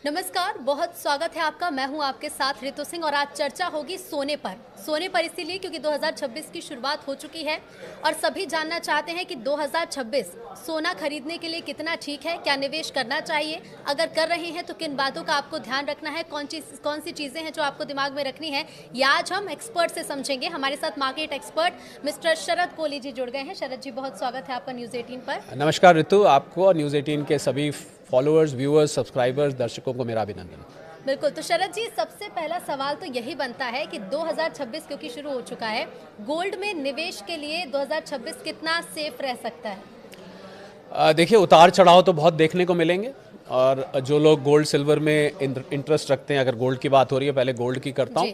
नमस्कार, बहुत स्वागत है आपका। मैं हूं आपके साथ ऋतु सिंह और आज चर्चा होगी सोने पर इसीलिए क्योंकि 2026 की शुरुआत हो चुकी है और सभी जानना चाहते हैं कि 2026 सोना खरीदने के लिए कितना ठीक है, क्या निवेश करना चाहिए, अगर कर रहे हैं तो किन बातों का आपको ध्यान रखना है, कौन सी चीज़ें हैं जो आपको दिमाग में रखनी है, ये आज हम एक्सपर्ट से समझेंगे। हमारे साथ मार्केट एक्सपर्ट मिस्टर शरद कोहली जी जुड़ गए हैं। शरद जी, बहुत स्वागत है आपका न्यूज़ 18 पर। नमस्कार ऋतु, आपको और न्यूज़ 18 के सभी फॉलोअर्स, व्यूअर्स, सब्सक्राइबर्स, दर्शकों को मेरा अभिनंदन। बिल्कुल, तो शरद जी, सबसे पहला सवाल तो यही बनता है कि 2026 क्योंकि शुरू हो चुका है, गोल्ड में निवेश के लिए 2026 कितना सेफ रह सकता है? देखिए, उतार चढ़ाव तो बहुत देखने को मिलेंगे और जो लोग गोल्ड सिल्वर में इंटरेस्ट रखते हैं, अगर गोल्ड की बात हो रही है, पहले गोल्ड की करता हूँ,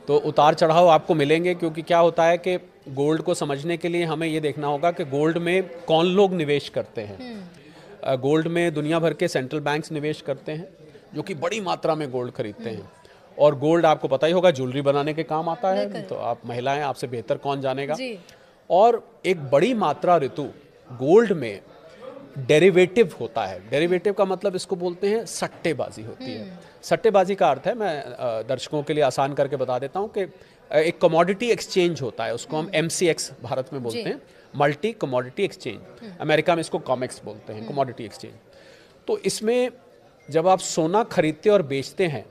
तो उतार चढ़ाव आपको मिलेंगे। क्योंकि क्या होता है कि गोल्ड को समझने के लिए हमें ये देखना होगा कि गोल्ड में कौन लोग निवेश करते हैं। गोल्ड में दुनिया भर के सेंट्रल बैंक्स निवेश करते हैं, जो कि बड़ी मात्रा में गोल्ड खरीदते हैं। और गोल्ड आपको पता ही होगा ज्वेलरी बनाने के काम आता है, तो आप महिलाएं, आपसे बेहतर कौन जानेगा। और एक बड़ी मात्रा ऋतु गोल्ड में डेरिवेटिव होता है। डेरिवेटिव का मतलब इसको बोलते हैं सट्टेबाजी होती है। सट्टेबाजी का अर्थ है, मैं दर्शकों के लिए आसान करके बता देता हूँ कि एक कमोडिटी एक्सचेंज होता है, उसको हम MCX भारत में बोलते हैं, मल्टी कमोडिटी एक्सचेंज। अमेरिका में इसको कॉमेक्स बोलते हैं, कमोडिटी एक्सचेंज। तो इसमें जब आप सोना खरीदते और बेचते हैं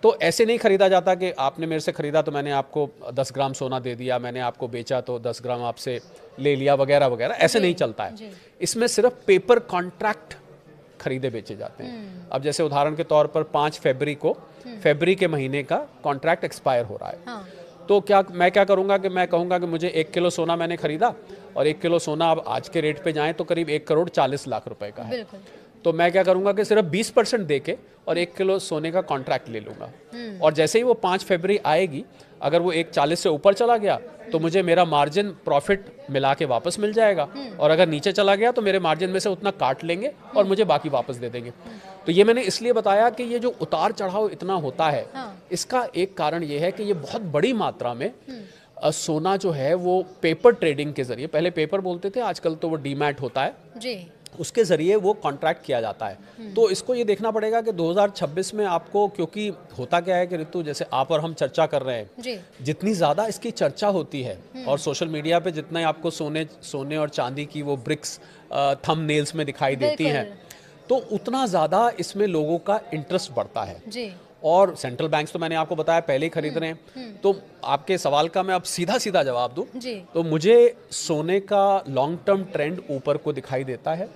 तो ऐसे नहीं खरीदा जाता कि आपने मेरे से खरीदा तो मैंने आपको 10 ग्राम सोना दे दिया, मैंने आपको बेचा तो 10 ग्राम आपसे ले लिया, वगैरह वगैरह। ऐसे नहीं चलता है। इसमें सिर्फ पेपर कॉन्ट्रैक्ट खरीदे बेचे जाते हैं। अब जैसे उदाहरण के तौर पर 5 फरवरी को, फरवरी के महीने का कॉन्ट्रैक्ट एक्सपायर हो रहा है। तो मैं क्या करूंगा कि मैं कहूंगा कि मुझे 1 किलो सोना मैंने खरीदा और 1 किलो सोना अब आज के रेट पे जाए तो करीब 1,40,00,000 रुपए का है। तो मैं क्या करूंगा कि सिर्फ 20% दे के और 1 किलो सोने का कॉन्ट्रैक्ट ले लूंगा। और जैसे ही वो 5 फरवरी आएगी, अगर वो 1,40 से ऊपर चला गया तो मुझे मेरा मार्जिन प्रॉफिट मिला के वापस मिल जाएगा, और अगर नीचे चला गया तो मेरे मार्जिन में से उतना काट लेंगे और मुझे बाकी वापस दे देंगे। तो ये मैंने इसलिए बताया कि ये जो उतार चढ़ाव इतना होता है, इसका एक कारण ये है कि ये बहुत बड़ी मात्रा में सोना जो है वो पेपर ट्रेडिंग के जरिए, पहले पेपर बोलते थे, आजकल तो वो डीमैट होता है, उसके ज़रिए वो कॉन्ट्रैक्ट किया जाता है। तो इसको ये देखना पड़ेगा कि 2026 में आपको, क्योंकि होता क्या है कि ऋतु, जैसे आप और हम चर्चा कर रहे हैं, जितनी ज़्यादा इसकी चर्चा होती है और सोशल मीडिया पे जितना आपको सोने और चांदी की वो ब्रिक्स थंबनेल्स में दिखाई देती हैं, तो उतना ज़्यादा इसमें लोगों का इंटरेस्ट बढ़ता है। और सेंट्रल बैंक्स तो मैंने आपको बताया पहले ही खरीद रहे हैं। तो आपके सवाल का मैं अब सीधा सीधा जवाब दूं तो मुझे सोने का लॉन्ग टर्म ट्रेंड ऊपर को दिखाई देता है।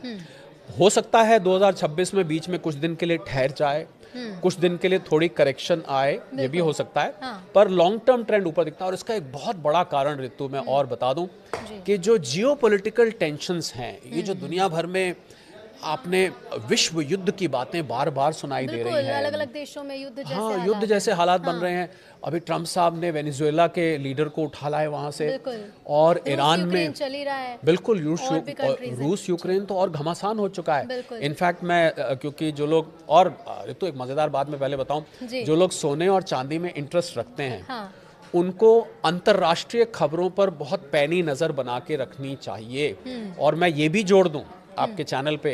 हो सकता है 2026 में बीच में कुछ दिन के लिए ठहर जाए, कुछ दिन के लिए थोड़ी करेक्शन आए, ये भी हो सकता है, पर लॉन्ग टर्म ट्रेंड ऊपर दिखता है। और इसका एक बहुत बड़ा कारण ऋतु मैं और बता दूं कि जो जियोपॉलिटिकल टेंशंस हैं, ये जो दुनिया भर में आपने विश्व युद्ध की बातें बार बार सुनाई दे रही हैं, अलग अलग देशों में युद्ध जैसे युद्ध जैसे हालात बन रहे हैं। अभी ट्रम्प साहब ने वेनेजुएला के लीडर को उठा लाया वहां से, और ईरान में चल ही रहा है। बिल्कुल, रूस यूक्रेन तो और घमासान हो चुका है। इनफैक्ट मैं क्योंकि जो लोग, और तो एक मजेदार बात मैं पहले बताऊं, जो लोग सोने और चांदी में इंटरेस्ट रखते हैं, उनको अंतर्राष्ट्रीय खबरों पर बहुत पैनी नजर बना के रखनी चाहिए। और मैं ये भी जोड़ दूं आपके चैनल पे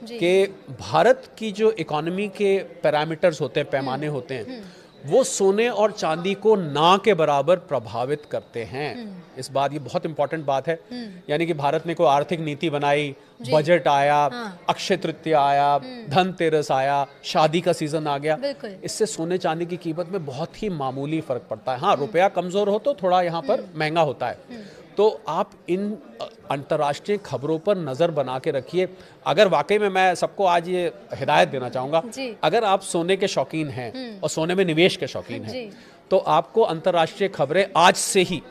कि भारत की जो इकोनॉमी के पैरामीटर्स होते हैं, पैमाने होते हैं, वो सोने और चांदी को ना के बराबर प्रभावित करते हैं। इस बात, ये बहुत इंपॉर्टेंट बात है। यानी कि भारत ने कोई आर्थिक नीति बनाई, बजट आया, अक्षय तृतीया आया, धनतेरस आया, शादी का सीजन आ गया, इससे सोने चांदी की कीमत में बहुत ही मामूली फर्क पड़ता है। हाँ, रुपया कमजोर हो तो थोड़ा यहाँ पर महंगा होता है। तो आप इन अंतर्राष्ट्रीय खबरों पर नज़र बना के रखिए। अगर वाकई में, मैं सबको आज ये हिदायत देना चाहूँगा, अगर आप सोने के शौकीन हैं और सोने में निवेश के शौकीन हैं, तो आपको अंतर्राष्ट्रीय खबरें आज से ही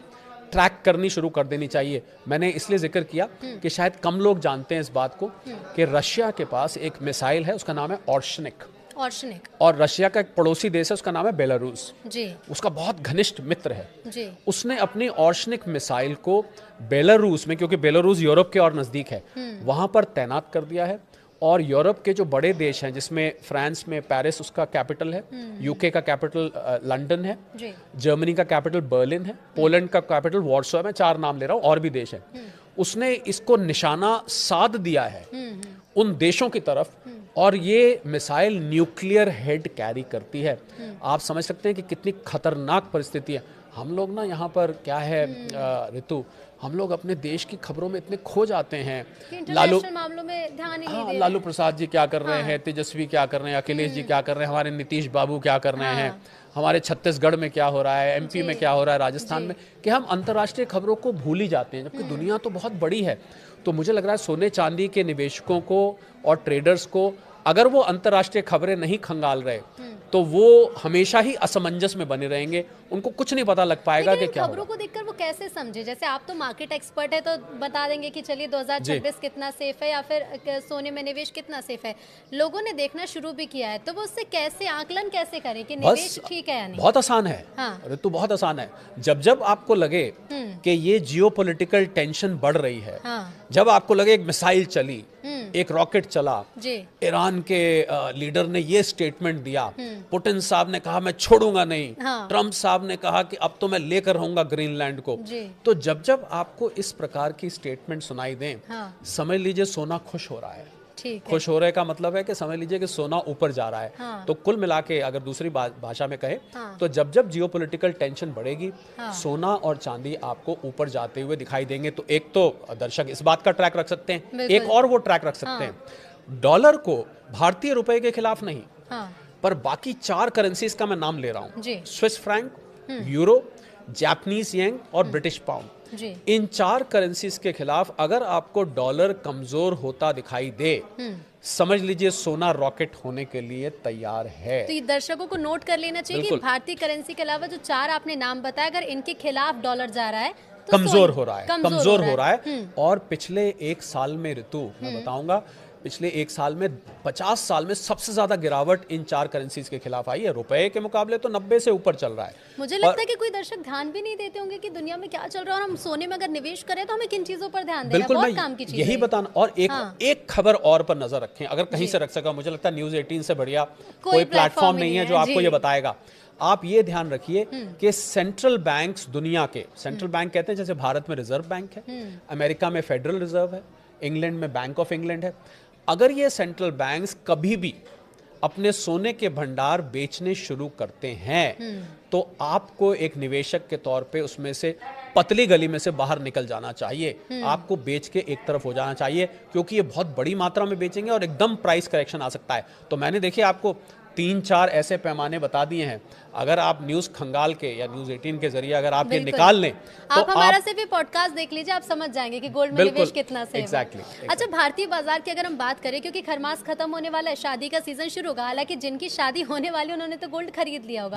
ट्रैक करनी शुरू कर देनी चाहिए। मैंने इसलिए जिक्र किया कि शायद कम लोग जानते हैं इस बात को कि रशिया के पास एक मिसाइल है, उसका नाम है ऑर्शनिक। और रशिया का एक पड़ोसी देश है, उसका नाम है बेलारूस। उसका बहुत घनिष्ठ मित्र है। उसने अपनी ऑर्शनिक मिसाइल को बेलारूस में, क्योंकि बेलारूस यूरोप के और नजदीक है, वहां पर तैनात कर दिया है। और यूरोप के जो बड़े देश हैं, जिसमें फ्रांस में पेरिस उसका कैपिटल है, यूके का कैपिटल लंदन है, जर्मनी का कैपिटल बर्लिन है, पोलैंड का कैपिटल वॉर्सो है, मैं 4 नाम ले रहा हूँ, और भी देश हैं। उसने इसको निशाना साध दिया है उन देशों की तरफ और ये मिसाइल न्यूक्लियर हेड कैरी करती है। आप समझ सकते हैं कि कितनी खतरनाक परिस्थिति है। हम लोग ना यहाँ पर क्या है ऋतु, हम लोग अपने देश की खबरों में इतने खो जाते हैं। इंटरनेशनल मामलों में ध्यान ही नहीं दे रहे। लालू प्रसाद जी क्या कर रहे हैं, तेजस्वी क्या कर रहे हैं, अखिलेश जी क्या कर रहे हैं, हमारे नीतीश बाबू क्या कर रहे हैं, हमारे छत्तीसगढ़ में क्या हो रहा है, एमपी में क्या हो रहा है, राजस्थान में, कि हम अंतर्राष्ट्रीय खबरों को भूल ही जाते हैं, जबकि दुनिया तो बहुत बड़ी है। तो मुझे लग रहा है सोने चांदी के निवेशकों को और ट्रेडर्स को अगर वो अंतर्राष्ट्रीय खबरें नहीं खंगाल रहे तो वो हमेशा ही असमंजस में बने रहेंगे, उनको कुछ नहीं पता लग पाएगा कि क्या खबरों को देखकर वो कैसे समझे। जैसे आप तो मार्केट एक्सपर्ट है, तो बता देंगे कि चलिए 2026 कितना सेफ है या फिर सोने में निवेश कितना सेफ है। लोगों ने देखना शुरू भी किया है, तो वो उससे कैसे आकलन कैसे करें कि निवेश ठीक है या नहीं? बहुत आसान है ऋतु, बहुत आसान है। जब जब आपको लगे कि ये जियोपॉलिटिकल टेंशन बढ़ रही है, जब आपको लगे एक मिसाइल चली, एक रॉकेट चला, ईरान के लीडर ने ये स्टेटमेंट दिया, पुतिन साहब ने कहा मैं छोड़ूंगा नहीं, ट्रंप साहब ने कहा कि अब तो मैं लेकर रहूंगा ग्रीनलैंड को, तो जब जब आपको इस प्रकार की स्टेटमेंट सुनाई दें, समझ लीजिए सोना खुश हो रहा है। खुश हो रहे का मतलब है कि समझ लीजिए कि सोना ऊपर जा रहा है। तो कुल मिला के अगर दूसरी भाषा में कहे तो जब जब जियोपॉलिटिकल टेंशन बढ़ेगी, सोना और चांदी आपको ऊपर जाते हुए दिखाई देंगे। तो एक तो दर्शक इस बात का ट्रैक रख सकते हैं, एक और वो ट्रैक रख सकते हैं, डॉलर को भारतीय रुपए के खिलाफ नहीं, पर बाकी 4 करेंसीज का मैं नाम ले रहा हूं, Swiss franc, euro, Japanese yen और ब्रिटिश पाउंड। इन 4 करेंसीज के खिलाफ अगर आपको डॉलर कमजोर होता दिखाई दे, समझ लीजिए सोना रॉकेट होने के लिए तैयार है। तो ये दर्शकों को नोट कर लेना चाहिए कि भारतीय करेंसी के अलावा जो 4 आपने नाम बताया, अगर इनके खिलाफ डॉलर जा रहा है तो कमजोर हो रहा है। और पिछले 1 साल में ऋतु मैं बताऊंगा, पिछले 1 साल में 50 साल में सबसे ज्यादा गिरावट इन 4 करेंसीज के खिलाफ आई है। रुपए के मुकाबले तो 90 से ऊपर चल रहा है। मुझे लगता है कि कोई दर्शक ध्यान भी नहीं देते होंगे कि दुनिया में क्या चल रहा है, और हम सोने में अगर निवेश करें तो हमें किन चीजों पर ध्यान देना है। बहुत काम की चीज यही बताना। और एक खबर और पर नजर रखें, अगर कहीं से रख सका, मुझे लगता है न्यूज़ 18 से बढ़िया कोई प्लेटफॉर्म नहीं है जो आपको ये बताएगा। आप ये ध्यान रखिए कि सेंट्रल बैंक्स दुनिया के, सेंट्रल बैंक कहते हैं जैसे भारत में रिजर्व बैंक है, अमेरिका में फेडरल रिजर्व है, इंग्लैंड में बैंक ऑफ इंग्लैंड है, अगर ये सेंट्रल बैंक्स कभी भी अपने सोने के भंडार बेचने शुरू करते हैं तो आपको एक निवेशक के तौर पे उसमें से पतली गली में से बाहर निकल जाना चाहिए। आपको बेच के एक तरफ हो जाना चाहिए, क्योंकि ये बहुत बड़ी मात्रा में बेचेंगे और एकदम प्राइस करेक्शन आ सकता है। तो मैंने देखिए आपको 3-4 ऐसे पैमाने बता दिए हैं। अगर आप न्यूज़ खंगाल के या न्यूज़ 18 के जरिए अगर आप ये निकाल लें तो आप हमारा सिर्फ पॉडकास्ट देख लीजिए, आप समझ जाएंगे कि गोल्ड में निवेश कितना सेफ है। अच्छा, भारतीय बाजार की अगर हम बात करें, क्योंकि खरमास खत्म होने वाला है, शादी का सीजन शुरू होगा, हालांकि जिनकी शादी होने वाली उन्होंने तो गोल्ड खरीद लिया होगा।